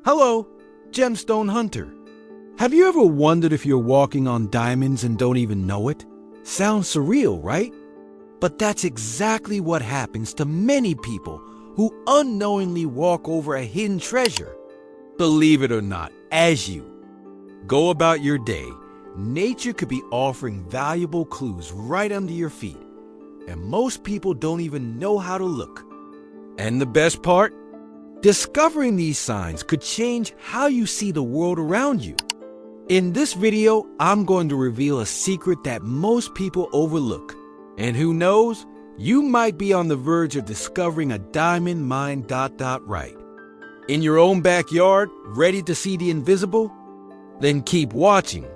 Hello, gemstone hunter. Have you ever wondered if you're walking on diamonds and don't even know it? Sounds surreal, right? But that's exactly what happens to many people who unknowingly walk over a hidden treasure. Believe it or not, as you go about your day, nature could be offering valuable clues right under your feet, and most people don't even know how to look. And the best part? Discovering these signs could change how you see the world around you. In this video, I'm going to reveal a secret that most people overlook. And who knows, you might be on the verge of discovering a diamond mine ... right. In your own backyard, ready to see the invisible? Then keep watching.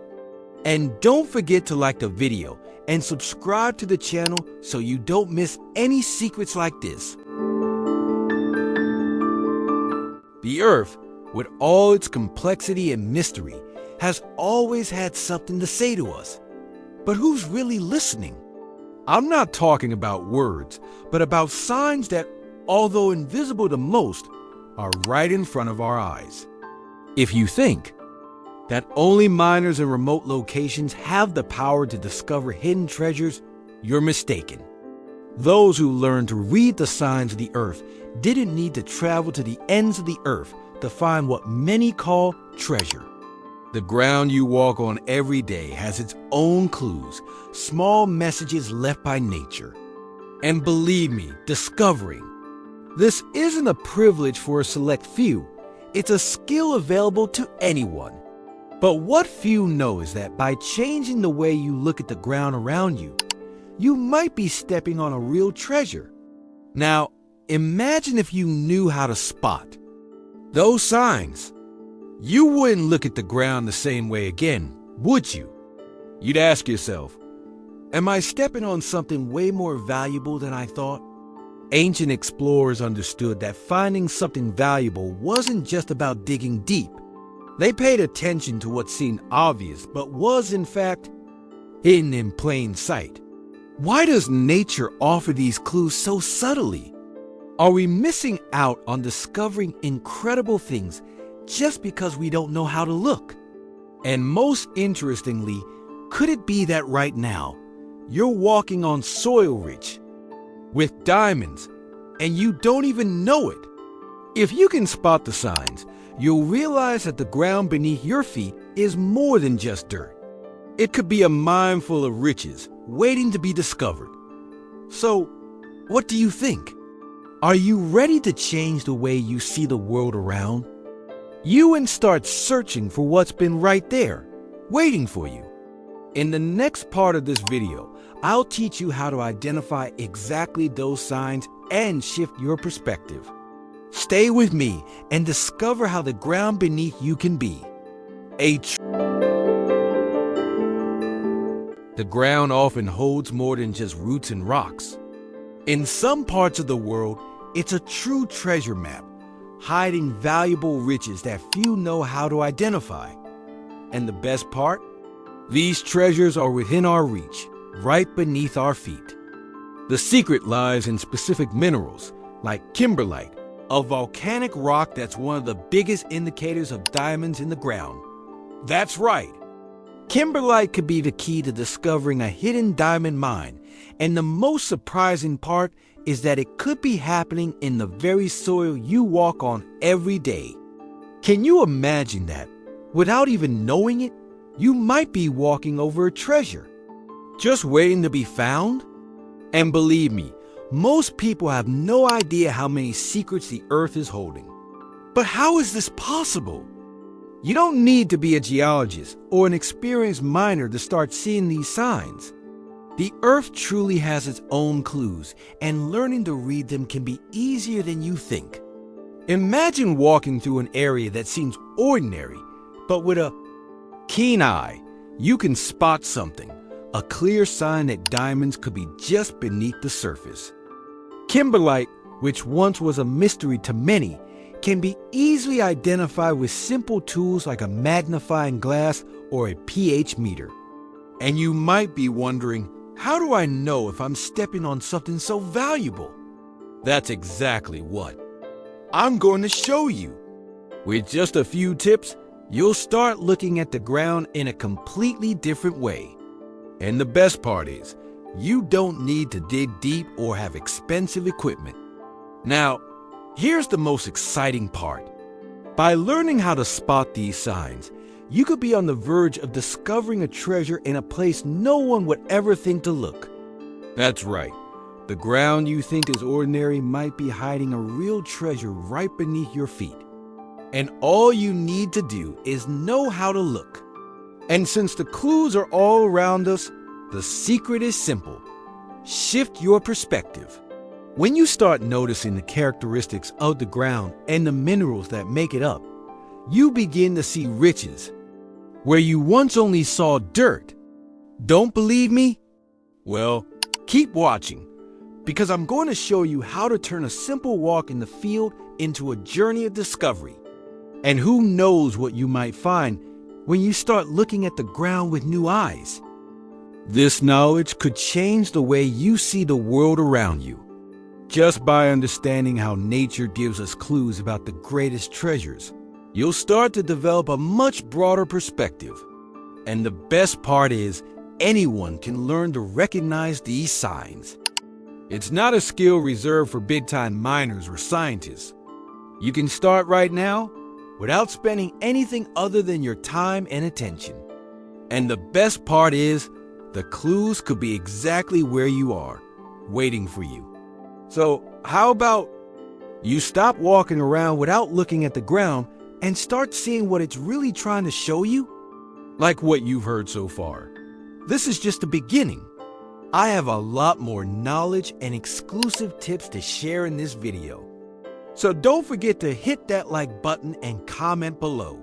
And don't forget to like the video and subscribe to the channel so you don't miss any secrets like this. The Earth, with all its complexity and mystery, has always had something to say to us. But who's really listening? I'm not talking about words, but about signs that, although invisible to most, are right in front of our eyes. If you think that only miners in remote locations have the power to discover hidden treasures, you're mistaken. Those who learned to read the signs of the Earth didn't need to travel to the ends of the Earth to find what many call treasure. The ground you walk on every day has its own clues, small messages left by nature. And believe me, discovering this isn't a privilege for a select few. It's a skill available to anyone. But what few know is that by changing the way you look at the ground around you, you might be stepping on a real treasure. Now, imagine if you knew how to spot those signs. You wouldn't look at the ground the same way again, would you? You'd ask yourself, am I stepping on something way more valuable than I thought? Ancient explorers understood that finding something valuable wasn't just about digging deep. They paid attention to what seemed obvious, but was in fact hidden in plain sight. Why does nature offer these clues so subtly? Are we missing out on discovering incredible things just because we don't know how to look? And most interestingly, could it be that right now, you're walking on soil rich with diamonds and you don't even know it? If you can spot the signs, you'll realize that the ground beneath your feet is more than just dirt. It could be a mine full of riches waiting to be discovered. So, what do you think? Are you ready to change the way you see the world around you and start searching for what's been right there, waiting for you? In the next part of this video, I'll teach you how to identify exactly those signs and shift your perspective. Stay with me and discover how the ground beneath you can be The ground often holds more than just roots and rocks. In some parts of the world, it's a true treasure map, hiding valuable riches that few know how to identify. And the best part? These treasures are within our reach, right beneath our feet. The secret lies in specific minerals, like kimberlite, a volcanic rock that's one of the biggest indicators of diamonds in the ground. That's right. Kimberlite could be the key to discovering a hidden diamond mine, and the most surprising part is that it could be happening in the very soil you walk on every day. Can you imagine that? Without even knowing it, you might be walking over a treasure, just waiting to be found? And believe me, most people have no idea how many secrets the Earth is holding. But how is this possible? You don't need to be a geologist or an experienced miner to start seeing these signs. The Earth truly has its own clues, and learning to read them can be easier than you think. Imagine walking through an area that seems ordinary, but with a keen eye, you can spot something, a clear sign that diamonds could be just beneath the surface. Kimberlite, which once was a mystery to many, can be easily identified with simple tools like a magnifying glass or a pH meter. And you might be wondering, how do I know if I'm stepping on something so valuable? That's exactly what I'm going to show you. With just a few tips, you'll start looking at the ground in a completely different way. And the best part is, you don't need to dig deep or have expensive equipment. Now, here's the most exciting part. By learning how to spot these signs, you could be on the verge of discovering a treasure in a place no one would ever think to look. That's right. The ground you think is ordinary might be hiding a real treasure right beneath your feet. And all you need to do is know how to look. And since the clues are all around us, the secret is simple. Shift your perspective. When you start noticing the characteristics of the ground and the minerals that make it up, you begin to see riches where you once only saw dirt. Don't believe me? Well, keep watching, because I'm going to show you how to turn a simple walk in the field into a journey of discovery. And who knows what you might find when you start looking at the ground with new eyes. This knowledge could change the way you see the world around you. Just by understanding how nature gives us clues about the greatest treasures, you'll start to develop a much broader perspective. And the best part is, anyone can learn to recognize these signs. It's not a skill reserved for big-time miners or scientists. You can start right now without spending anything other than your time and attention. And the best part is, the clues could be exactly where you are, waiting for you. So how about you stop walking around without looking at the ground and start seeing what it's really trying to show you? Like what you've heard so far. This is just the beginning. I have a lot more knowledge and exclusive tips to share in this video. So don't forget to hit that like button and comment below.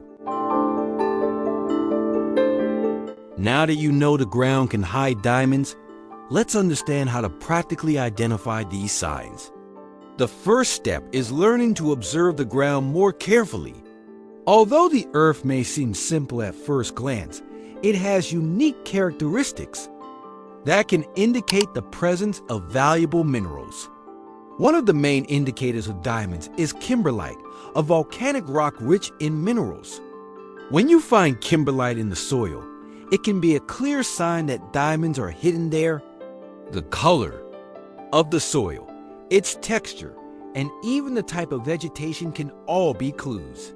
Now that you know the ground can hide diamonds, let's understand how to practically identify these signs. The first step is learning to observe the ground more carefully. Although the earth may seem simple at first glance, it has unique characteristics that can indicate the presence of valuable minerals. One of the main indicators of diamonds is kimberlite, a volcanic rock rich in minerals. When you find kimberlite in the soil, it can be a clear sign that diamonds are hidden there. The color of the soil, its texture, and even the type of vegetation can all be clues.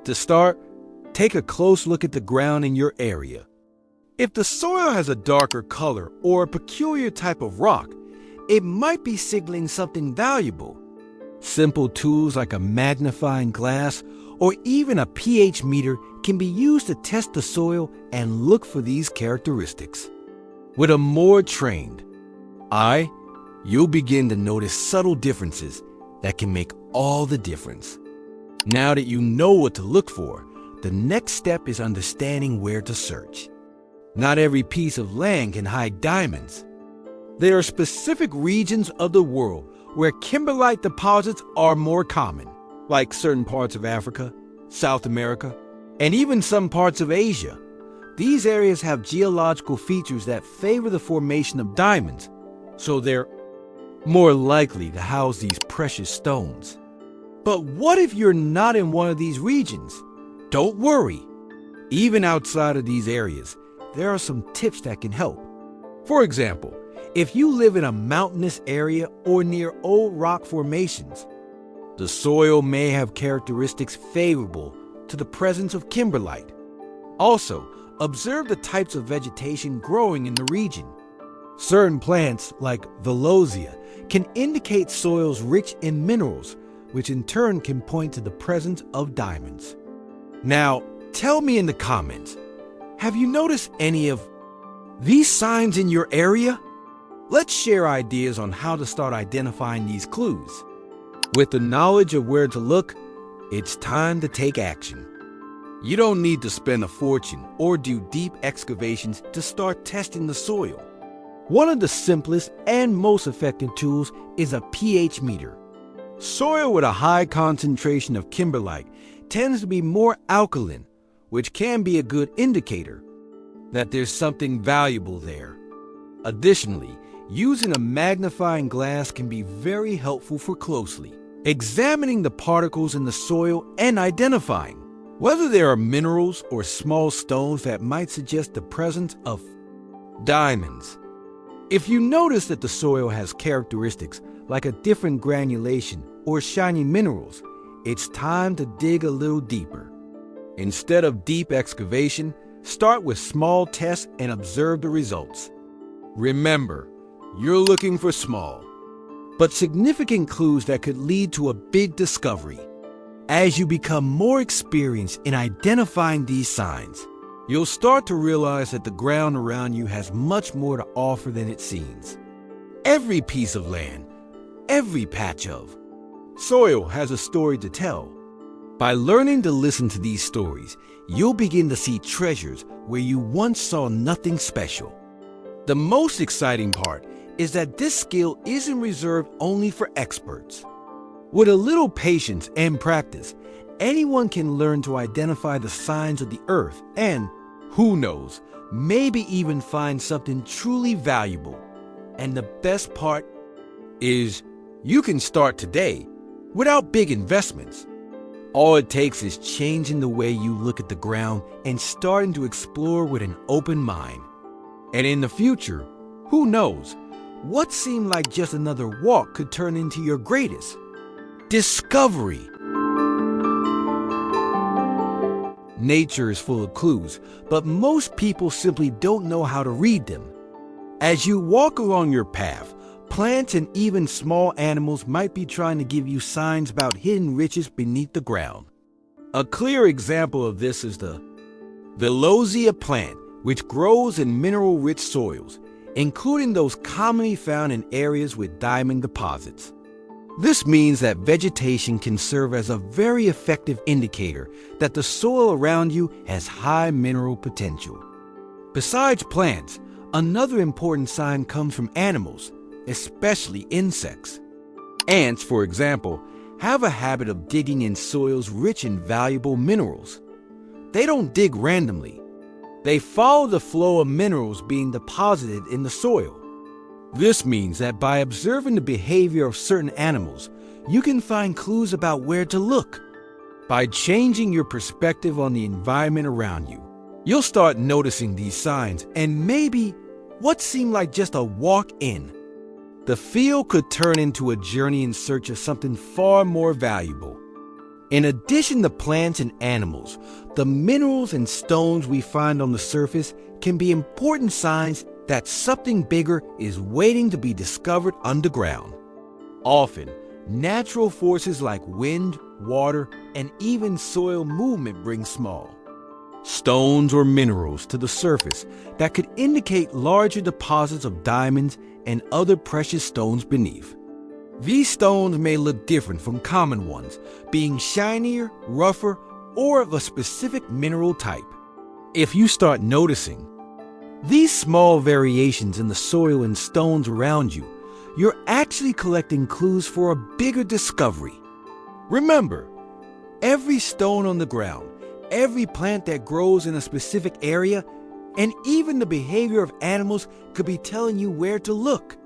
To start, take a close look at the ground in your area. If the soil has a darker color or a peculiar type of rock, it might be signaling something valuable. Simple tools like a magnifying glass or even a pH meter can be used to test the soil and look for these characteristics. With a more trained eye, you'll begin to notice subtle differences that can make all the difference. Now that you know what to look for, the next step is understanding where to search. Not every piece of land can hide diamonds. There are specific regions of the world where kimberlite deposits are more common, like certain parts of Africa, South America, and even some parts of Asia. These areas have geological features that favor the formation of diamonds, so they're more likely to house these precious stones. But what if you're not in one of these regions? Don't worry. Even outside of these areas, there are some tips that can help. For example, if you live in a mountainous area or near old rock formations, the soil may have characteristics favorable to the presence of kimberlite. Also, observe the types of vegetation growing in the region. Certain plants, like Valosia, can indicate soils rich in minerals, which in turn can point to the presence of diamonds. Now, tell me in the comments, have you noticed any of these signs in your area? Let's share ideas on how to start identifying these clues. With the knowledge of where to look, it's time to take action. You don't need to spend a fortune or do deep excavations to start testing the soil. One of the simplest and most effective tools is a pH meter. Soil with a high concentration of kimberlite tends to be more alkaline, which can be a good indicator that there's something valuable there. Additionally, using a magnifying glass can be very helpful for closely examining the particles in the soil and identifying whether there are minerals or small stones that might suggest the presence of diamonds. If you notice that the soil has characteristics like a different granulation or shiny minerals, it's time to dig a little deeper. Instead of deep excavation, start with small tests and observe the results. Remember, you're looking for small, but significant clues that could lead to a big discovery. As you become more experienced in identifying these signs, you'll start to realize that the ground around you has much more to offer than it seems. Every piece of land, every patch of soil has a story to tell. By learning to listen to these stories, you'll begin to see treasures where you once saw nothing special. The most exciting part is that this skill isn't reserved only for experts. With a little patience and practice, anyone can learn to identify the signs of the earth and, who knows, maybe even find something truly valuable. And the best part is, you can start today without big investments. All it takes is changing the way you look at the ground and starting to explore with an open mind. And in the future, who knows, what seemed like just another walk could turn into your greatest discovery. Nature is full of clues, but most people simply don't know how to read them. As you walk along your path, plants and even small animals might be trying to give you signs about hidden riches beneath the ground. A clear example of this is the Velosia plant, which grows in mineral-rich soils, including those commonly found in areas with diamond deposits. This means that vegetation can serve as a very effective indicator that the soil around you has high mineral potential. Besides plants, another important sign comes from animals, especially insects. Ants, for example, have a habit of digging in soils rich in valuable minerals. They don't dig randomly. They follow the flow of minerals being deposited in the soil. This means that by observing the behavior of certain animals, you can find clues about where to look. By changing your perspective on the environment around you, you'll start noticing these signs and maybe what seemed like just a walk in. The field could turn into a journey in search of something far more valuable. In addition to plants and animals, the minerals and stones we find on the surface can be important signs that something bigger is waiting to be discovered underground. Often, natural forces like wind, water, and even soil movement bring small stones or minerals to the surface that could indicate larger deposits of diamonds and other precious stones beneath. These stones may look different from common ones, being shinier, rougher, or of a specific mineral type. If you start noticing these small variations in the soil and stones around you, you're actually collecting clues for a bigger discovery. Remember, every stone on the ground, every plant that grows in a specific area, and even the behavior of animals could be telling you where to look.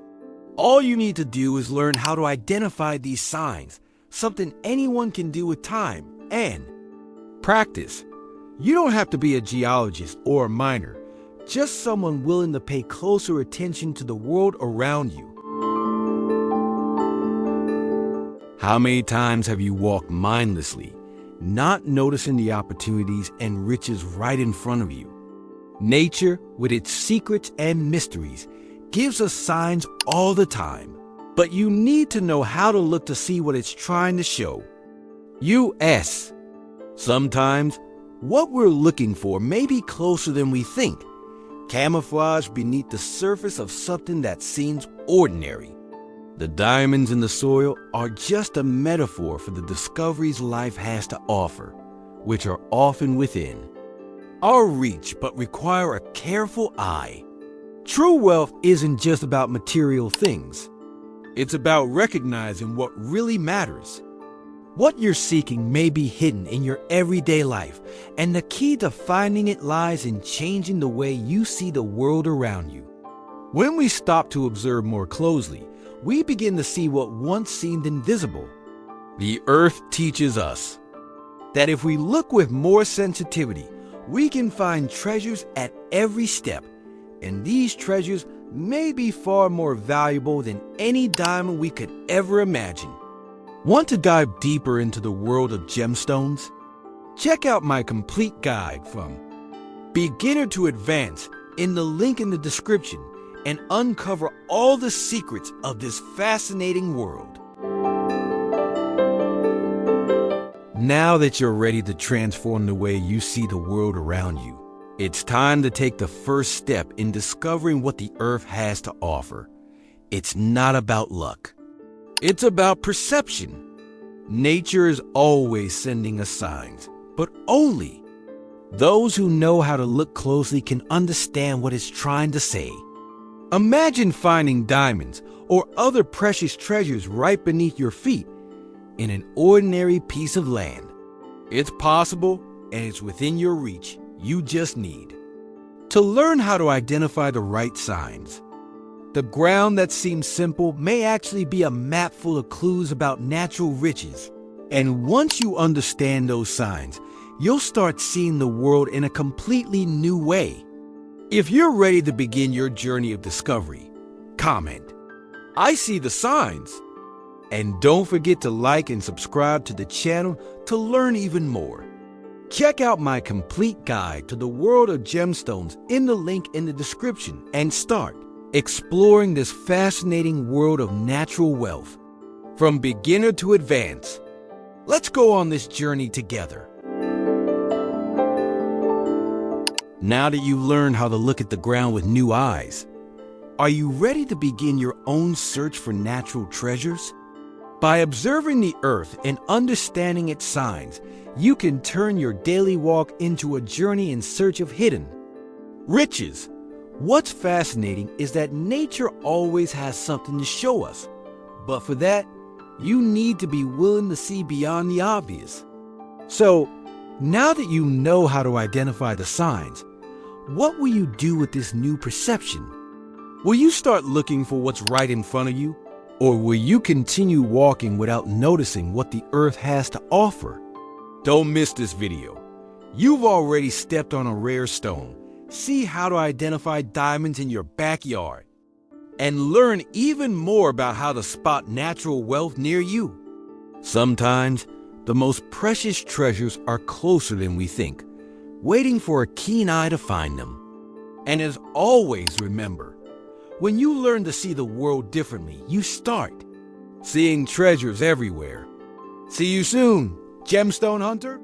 All you need to do is learn how to identify these signs, something anyone can do with time and practice. You don't have to be a geologist or a miner, just someone willing to pay closer attention to the world around you. How many times have you walked mindlessly, not noticing the opportunities and riches right in front of you? Nature, with its secrets and mysteries, gives us signs all the time, but you need to know how to look to see what it's trying to show. U.S. Sometimes, what we're looking for may be closer than we think, camouflaged beneath the surface of something that seems ordinary. The diamonds in the soil are just a metaphor for the discoveries life has to offer, which are often within our reach but require a careful eye. True wealth isn't just about material things. It's about recognizing what really matters. What you're seeking may be hidden in your everyday life, and the key to finding it lies in changing the way you see the world around you. When we stop to observe more closely, we begin to see what once seemed invisible. The earth teaches us that if we look with more sensitivity, we can find treasures at every step, and these treasures may be far more valuable than any diamond we could ever imagine. Want to dive deeper into the world of gemstones? Check out my complete guide from beginner to advanced in the link in the description and uncover all the secrets of this fascinating world. Now that you're ready to transform the way you see the world around you, it's time to take the first step in discovering what the earth has to offer. It's not about luck. It's about perception. Nature is always sending us signs, but only those who know how to look closely can understand what it's trying to say. Imagine finding diamonds or other precious treasures right beneath your feet in an ordinary piece of land. It's possible and it's within your reach. You just need to learn how to identify the right signs. The ground that seems simple may actually be a map full of clues about natural riches. And once you understand those signs, you'll start seeing the world in a completely new way. If you're ready to begin your journey of discovery, comment, "I see the signs." And don't forget to like and subscribe to the channel to learn even more. Check out my complete guide to the world of gemstones in the link in the description and start exploring this fascinating world of natural wealth. From beginner to advanced, let's go on this journey together. Now that you've learned how to look at the ground with new eyes, are you ready to begin your own search for natural treasures? By observing the earth and understanding its signs, you can turn your daily walk into a journey in search of hidden riches. What's fascinating is that nature always has something to show us, but for that, you need to be willing to see beyond the obvious. So, now that you know how to identify the signs, what will you do with this new perception? Will you start looking for what's right in front of you? Or will you continue walking without noticing what the earth has to offer? Don't miss this video. You've already stepped on a rare stone. See how to identify diamonds in your backyard and learn even more about how to spot natural wealth near you. Sometimes, the most precious treasures are closer than we think, waiting for a keen eye to find them. And as always, remember, when you learn to see the world differently, you start seeing treasures everywhere. See you soon, Gemstone Hunter.